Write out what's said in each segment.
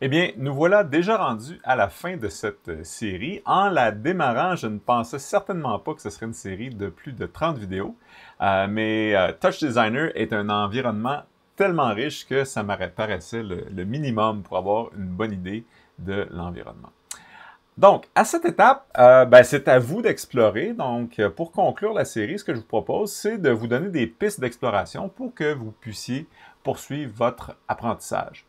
Eh bien, nous voilà déjà rendus à la fin de cette série. En la démarrant, je ne pensais certainement pas que ce serait une série de plus de 30 vidéos, mais Touch Designer est un environnement tellement riche que ça m'apparaissait le minimum pour avoir une bonne idée de l'environnement. Donc, à cette étape, c'est à vous d'explorer. Donc, pour conclure la série, ce que je vous propose, c'est de vous donner des pistes d'exploration pour que vous puissiez poursuivre votre apprentissage.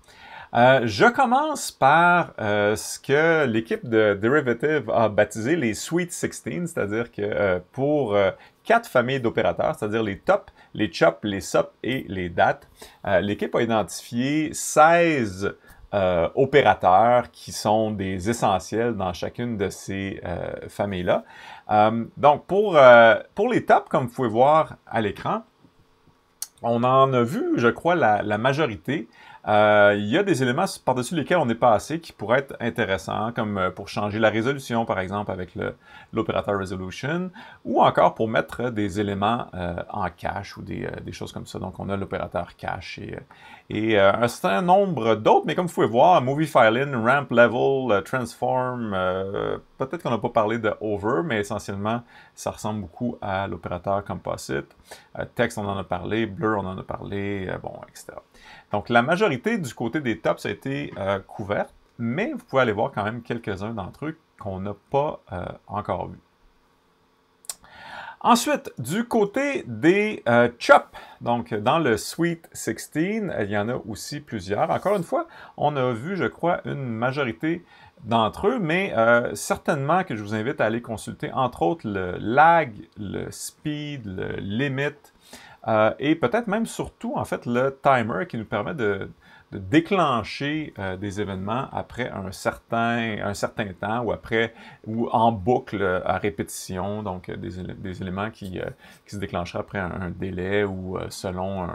Je commence par ce que l'équipe de Derivative a baptisé les Sweet 16, c'est-à-dire que pour 4 familles d'opérateurs, c'est-à-dire les top, les chop, les sup et les dat, l'équipe a identifié 16 opérateurs qui sont des essentiels dans chacune de ces familles-là. Donc, pour les tops, comme vous pouvez voir à l'écran, on en a vu, je crois, la majorité. Il y a des éléments par-dessus lesquels on est passé qui pourraient être intéressants, comme pour changer la résolution, par exemple, avec l'opérateur Resolution, ou encore pour mettre des éléments en cache ou des choses comme ça. Donc, on a l'opérateur cache et un certain nombre d'autres, mais comme vous pouvez voir, Movie Filein, Ramp Level, Transform, peut-être qu'on n'a pas parlé de Over, mais essentiellement, ça ressemble beaucoup à l'opérateur Composite. Text, on en a parlé, Blur, on en a parlé, etc. Donc, la majorité du côté des tops a été couverte, mais vous pouvez aller voir quand même quelques-uns d'entre eux qu'on n'a pas encore vus. Ensuite, du côté des chops, donc dans le Sweet 16, il y en a aussi plusieurs. Encore une fois, on a vu, je crois, une majorité d'entre eux, mais certainement que je vous invite à aller consulter, entre autres, le lag, le speed, le limit, et peut-être même surtout, en fait, le timer qui nous permet de déclencher des événements après un certain temps ou en boucle à répétition, donc des éléments qui se déclencheraient après un délai ou selon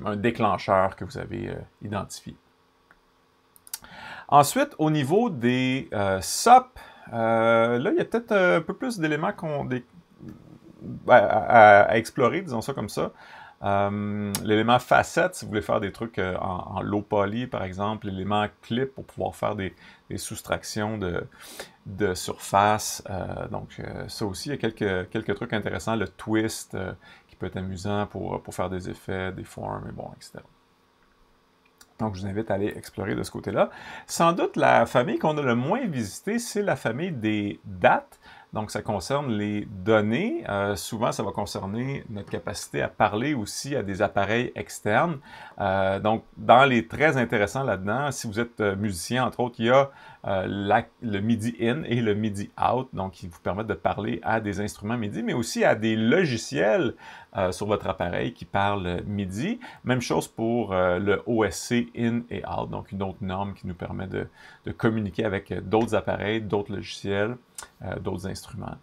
un déclencheur que vous avez identifié. Ensuite, au niveau des SOP, là, il y a peut-être un peu plus d'éléments à explorer, disons ça comme ça. L'élément facette, si vous voulez faire des trucs en low poly, par exemple, l'élément clip pour pouvoir faire des soustractions de surface. Donc, ça aussi, il y a quelques trucs intéressants. Le twist, qui peut être amusant pour faire des effets, des formes, et bon, etc. Donc, je vous invite à aller explorer de ce côté-là. Sans doute, la famille qu'on a le moins visitée, c'est la famille des dates. Donc, ça concerne les données. Souvent, ça va concerner notre capacité à parler aussi à des appareils externes. Donc, dans les très intéressants là-dedans, si vous êtes musicien, entre autres, il y a le MIDI in et le MIDI out, donc qui vous permettent de parler à des instruments MIDI, mais aussi à des logiciels sur votre appareil qui parlent MIDI. Même chose pour le OSC in et out, donc une autre norme qui nous permet de communiquer avec d'autres appareils, d'autres logiciels, d'autres instruments.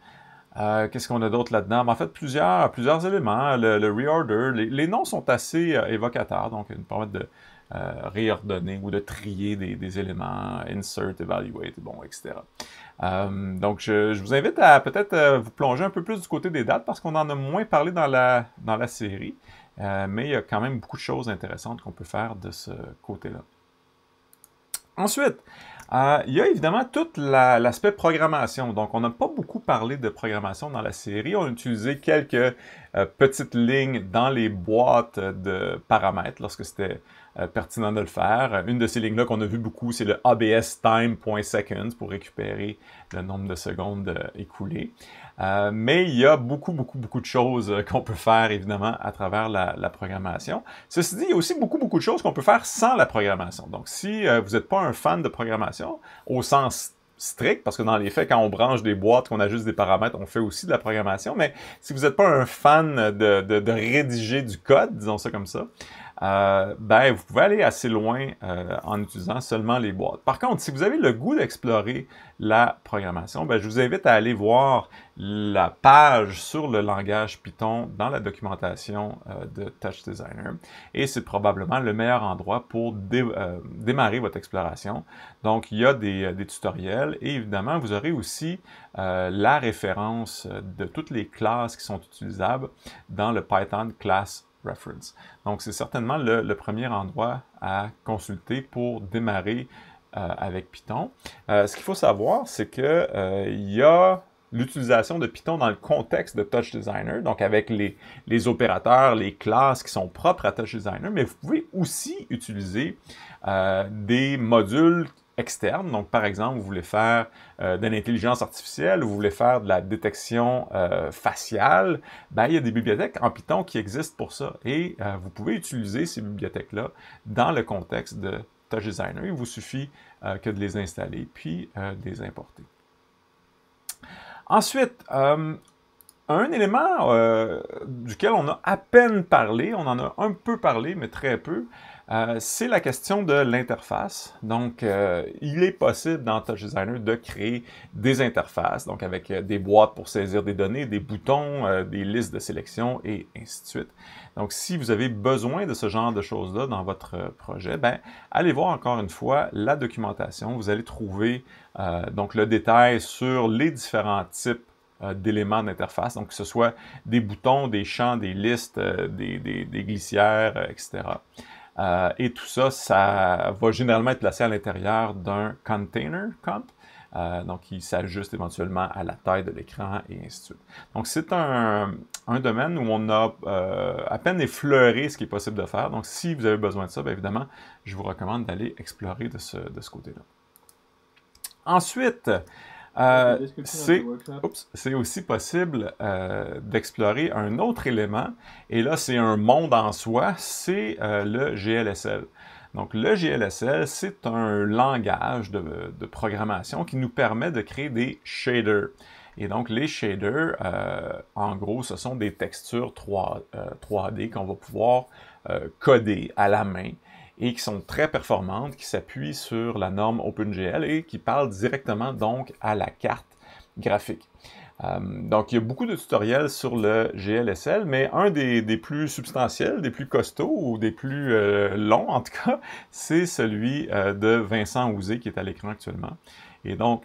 Qu'est-ce qu'on a d'autre là-dedans? En fait, plusieurs éléments. Le reorder, les noms sont assez évocateurs, donc ils nous permettent de réordonner ou de trier des éléments, insert, evaluate, bon, etc. Donc, je vous invite à peut-être vous plonger un peu plus du côté des dates parce qu'on en a moins parlé dans la série, mais il y a quand même beaucoup de choses intéressantes qu'on peut faire de ce côté-là. Ensuite, il y a évidemment tout l'aspect programmation. Donc, on n'a pas beaucoup parlé de programmation dans la série. On a utilisé quelques petites lignes dans les boîtes de paramètres lorsque c'était pertinent de le faire. Une de ces lignes-là qu'on a vu beaucoup, c'est le ABS time.seconds pour récupérer le nombre de secondes écoulées. Mais il y a beaucoup de choses qu'on peut faire, évidemment, à travers la programmation. Ceci dit, il y a aussi beaucoup de choses qu'on peut faire sans la programmation. Donc, si vous n'êtes pas un fan de programmation, au sens strict, parce que dans les faits, quand on branche des boîtes, qu'on ajuste des paramètres, on fait aussi de la programmation, mais si vous n'êtes pas un fan de rédiger du code, disons ça comme ça, vous pouvez aller assez loin en utilisant seulement les boîtes. Par contre, si vous avez le goût d'explorer la programmation, je vous invite à aller voir la page sur le langage Python dans la documentation de Touch Designer. Et c'est probablement le meilleur endroit pour démarrer votre exploration. Donc, il y a des tutoriels et évidemment, vous aurez aussi la référence de toutes les classes qui sont utilisables dans le Python Class reference. Donc, c'est certainement le premier endroit à consulter pour démarrer avec Python. Ce qu'il faut savoir, c'est que il y a l'utilisation de Python dans le contexte de Touch Designer, donc avec les opérateurs, les classes qui sont propres à Touch Designer, mais vous pouvez aussi utiliser des modules externes. Donc, par exemple, vous voulez faire de l'intelligence artificielle, ou vous voulez faire de la détection faciale, ben, il y a des bibliothèques en Python qui existent pour ça. Et vous pouvez utiliser ces bibliothèques-là dans le contexte de Touch Designer. Il vous suffit que de les installer, puis de les importer. Ensuite, un élément duquel on a à peine parlé, on en a un peu parlé, mais très peu, c'est la question de l'interface. Donc, il est possible dans Touch Designer de créer des interfaces, donc avec des boîtes pour saisir des données, des boutons, des listes de sélection et ainsi de suite. Donc, si vous avez besoin de ce genre de choses-là dans votre projet, ben, allez voir encore une fois la documentation. Vous allez trouver donc le détail sur les différents types d'éléments d'interface, donc que ce soit des boutons, des champs, des listes, des glissières, etc. Et tout ça, ça va généralement être placé à l'intérieur d'un container comp, donc qui s'ajuste éventuellement à la taille de l'écran et ainsi de suite. Donc c'est un domaine où on a à peine effleuré ce qui est possible de faire. Donc si vous avez besoin de ça, bien évidemment, je vous recommande d'aller explorer de ce côté-là. Ensuite, c'est aussi possible d'explorer un autre élément, et là c'est un monde en soi, c'est le GLSL. Donc le GLSL, c'est un langage de programmation qui nous permet de créer des shaders. Et donc les shaders, en gros, ce sont des textures 3D qu'on va pouvoir coder à la main, et qui sont très performantes, qui s'appuient sur la norme OpenGL et qui parlent directement donc à la carte graphique. Donc, il y a beaucoup de tutoriels sur le GLSL, mais un des plus substantiels, des plus costauds ou des plus longs en tout cas, c'est celui de Vincent Houzé qui est à l'écran actuellement. Et donc,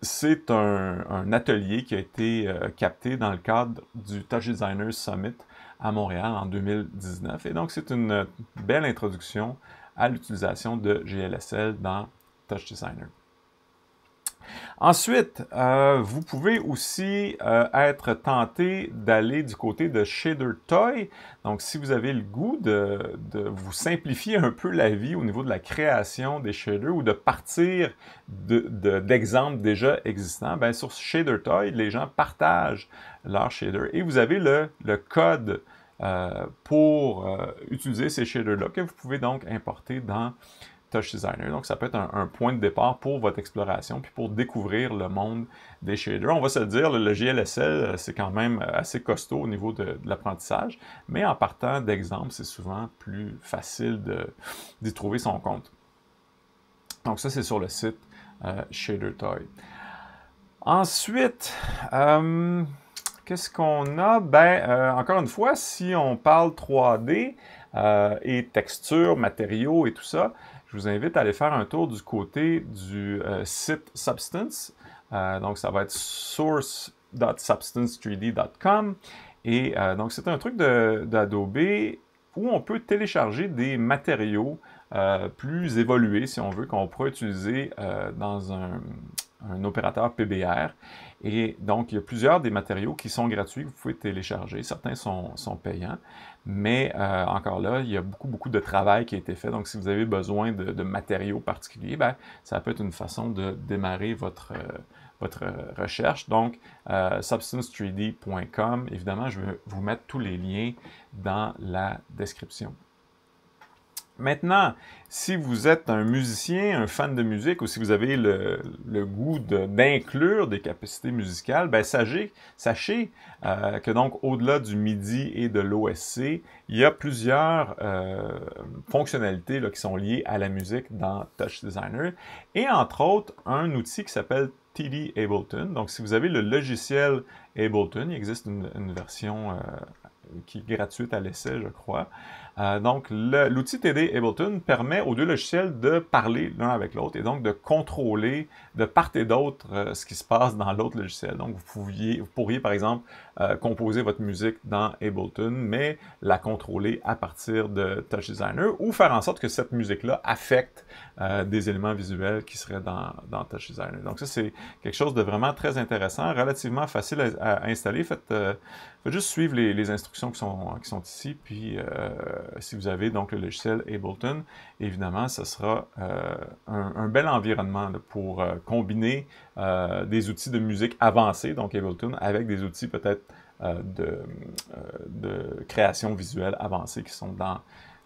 c'est un atelier qui a été capté dans le cadre du Touch Designers Summit à Montréal en 2019. Et donc, c'est une belle introduction à l'utilisation de GLSL dans Touch Designer. Ensuite, vous pouvez aussi être tenté d'aller du côté de Shader Toy. Donc, si vous avez le goût de vous simplifier un peu la vie au niveau de la création des shaders ou de partir d'exemples déjà existants, bien, sur Shader Toy, les gens partagent leurs shaders et vous avez le code pour utiliser ces shaders-là que vous pouvez donc importer dans Touch Designer. Donc, ça peut être un point de départ pour votre exploration, puis pour découvrir le monde des shaders. On va se le dire, le GLSL, c'est quand même assez costaud au niveau de l'apprentissage, mais en partant d'exemples, c'est souvent plus facile d'y trouver son compte. Donc, ça, c'est sur le site Shader Toy. Ensuite, qu'est-ce qu'on a? Ben, encore une fois, si on parle 3D et textures, matériaux et tout ça, je vous invite à aller faire un tour du côté du site Substance. Donc, ça va être source.substance3d.com. Et donc, c'est un truc d'Adobe où on peut télécharger des matériaux plus évolués, si on veut, qu'on pourra utiliser dans un opérateur PBR. Et donc, il y a plusieurs des matériaux qui sont gratuits, que vous pouvez télécharger. Certains sont payants, mais encore là, il y a beaucoup de travail qui a été fait. Donc, si vous avez besoin de matériaux particuliers, ben, ça peut être une façon de démarrer votre recherche. Donc, substance3d.com, évidemment, je vais vous mettre tous les liens dans la description. Maintenant, si vous êtes un musicien, un fan de musique, ou si vous avez le goût d'inclure des capacités musicales, ben sachez que donc au-delà du MIDI et de l'OSC, il y a plusieurs fonctionnalités là, qui sont liées à la musique dans Touch Designer, et entre autres, un outil qui s'appelle TD Ableton. Donc, si vous avez le logiciel Ableton, il existe une version qui est gratuite à l'essai, je crois. Donc, l'outil TD Ableton permet aux deux logiciels de parler l'un avec l'autre et donc de contrôler de part et d'autre ce qui se passe dans l'autre logiciel. Donc, vous pourriez, par exemple, composer votre musique dans Ableton, mais la contrôler à partir de Touch Designer, ou faire en sorte que cette musique-là affecte des éléments visuels qui seraient dans Touch Designer. Donc ça, c'est quelque chose de vraiment très intéressant, relativement facile à installer. Faites juste suivre les instructions qui sont ici, puis si vous avez donc le logiciel Ableton, évidemment, ce sera un bel environnement là, pour combiner des outils de musique avancés, donc Ableton, avec des outils peut-être de création visuelle avancée qui sont dans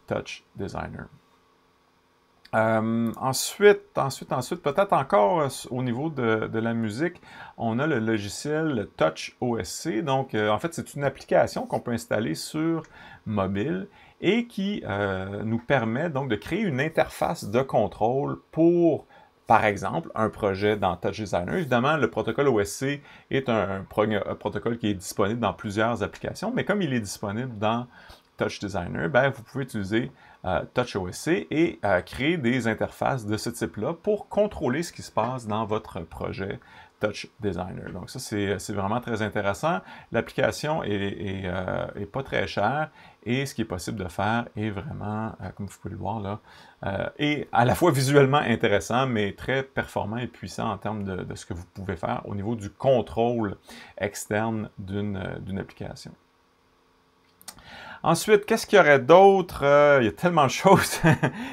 Touch Designer. Ensuite, peut-être encore au niveau de la musique, on a le logiciel Touch OSC. Donc, en fait, c'est une application qu'on peut installer sur mobile et qui nous permet donc de créer une interface de contrôle pour, par exemple, un projet dans Touch Designer. Évidemment, le protocole OSC est un protocole qui est disponible dans plusieurs applications, mais comme il est disponible dans Touch Designer, ben, vous pouvez utiliser Touch OSC et créer des interfaces de ce type-là pour contrôler ce qui se passe dans votre projet Touch Designer. Donc ça, c'est vraiment très intéressant. L'application est pas très chère et ce qui est possible de faire est vraiment, comme vous pouvez le voir là, est à la fois visuellement intéressant, mais très performant et puissant en termes de ce que vous pouvez faire au niveau du contrôle externe d'une application. Ensuite, qu'est-ce qu'il y aurait d'autre? Il y a tellement de choses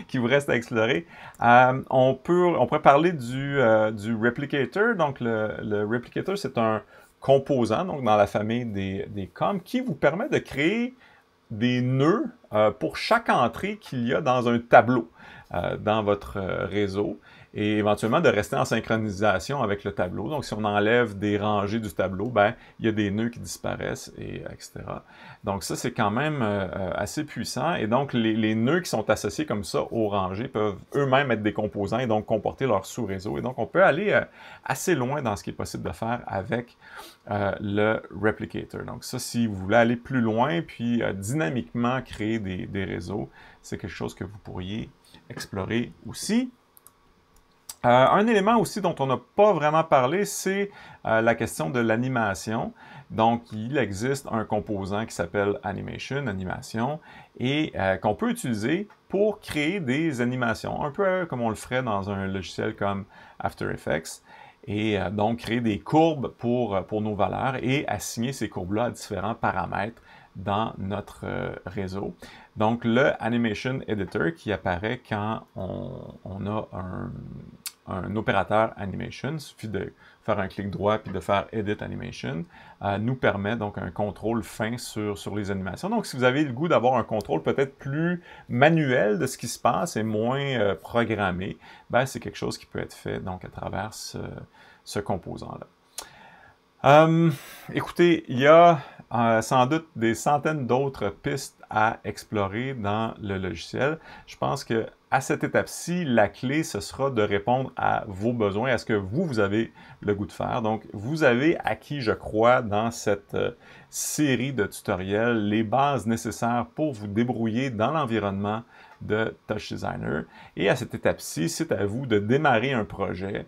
qui vous restent à explorer. On pourrait parler du Replicator. Donc, le Replicator, c'est un composant donc dans la famille des COM qui vous permet de créer des nœuds pour chaque entrée qu'il y a dans un tableau dans votre réseau et éventuellement de rester en synchronisation avec le tableau. Donc, si on enlève des rangées du tableau, ben, il y a des nœuds qui disparaissent, etc. Donc, ça, c'est quand même assez puissant. Et donc, les nœuds qui sont associés comme ça aux rangées peuvent eux-mêmes être des composants et donc comporter leur sous-réseau. Et donc, on peut aller assez loin dans ce qui est possible de faire avec le Replicator. Donc, ça, si vous voulez aller plus loin, puis dynamiquement créer des réseaux, c'est quelque chose que vous pourriez explorer aussi. Un élément aussi dont on n'a pas vraiment parlé, c'est la question de l'animation. Donc, il existe un composant qui s'appelle animation, et qu'on peut utiliser pour créer des animations, un peu comme on le ferait dans un logiciel comme After Effects, et donc créer des courbes pour nos valeurs et assigner ces courbes-là à différents paramètres dans notre réseau. Donc, le Animation Editor qui apparaît quand on a un opérateur animation, il suffit de faire un clic droit puis de faire Edit Animation, nous permet donc un contrôle fin sur les animations. Donc, si vous avez le goût d'avoir un contrôle peut-être plus manuel de ce qui se passe et moins programmé, ben, c'est quelque chose qui peut être fait donc à travers ce composant-là. Écoutez, il y a sans doute des centaines d'autres pistes à explorer dans le logiciel. Je pense que à cette étape-ci, la clé, ce sera de répondre à vos besoins, à ce que vous avez le goût de faire. Donc, vous avez acquis, je crois, dans cette série de tutoriels, les bases nécessaires pour vous débrouiller dans l'environnement de Touch Designer. Et à cette étape-ci, c'est à vous de démarrer un projet.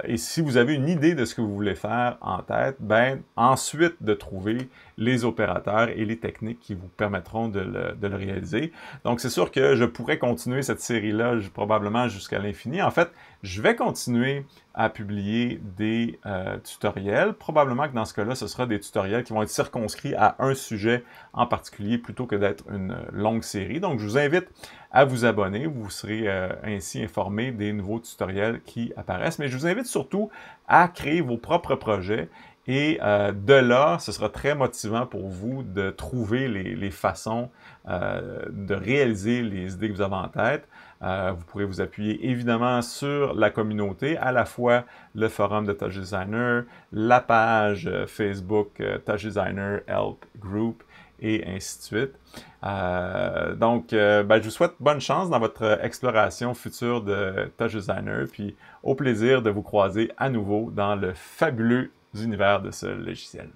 Et si vous avez une idée de ce que vous voulez faire en tête, ben ensuite de trouver les opérateurs et les techniques qui vous permettront de le réaliser. Donc, c'est sûr que je pourrais continuer cette série-là probablement jusqu'à l'infini. En fait, je vais continuer à publier des tutoriels. Probablement que dans ce cas-là, ce sera des tutoriels qui vont être circonscrits à un sujet en particulier plutôt que d'être une longue série. Donc, je vous invite à vous abonner. Vous serez ainsi informé des nouveaux tutoriels qui apparaissent. Mais je vous invite surtout à créer vos propres projets. Et de là, ce sera très motivant pour vous de trouver les façons de réaliser les idées que vous avez en tête. Vous pourrez vous appuyer évidemment sur la communauté, à la fois le forum de Touch Designer, la page Facebook Touch Designer Help Group, et ainsi de suite. Je vous souhaite bonne chance dans votre exploration future de Touch Designer, puis au plaisir de vous croiser à nouveau dans le fabuleux univers de ce logiciel.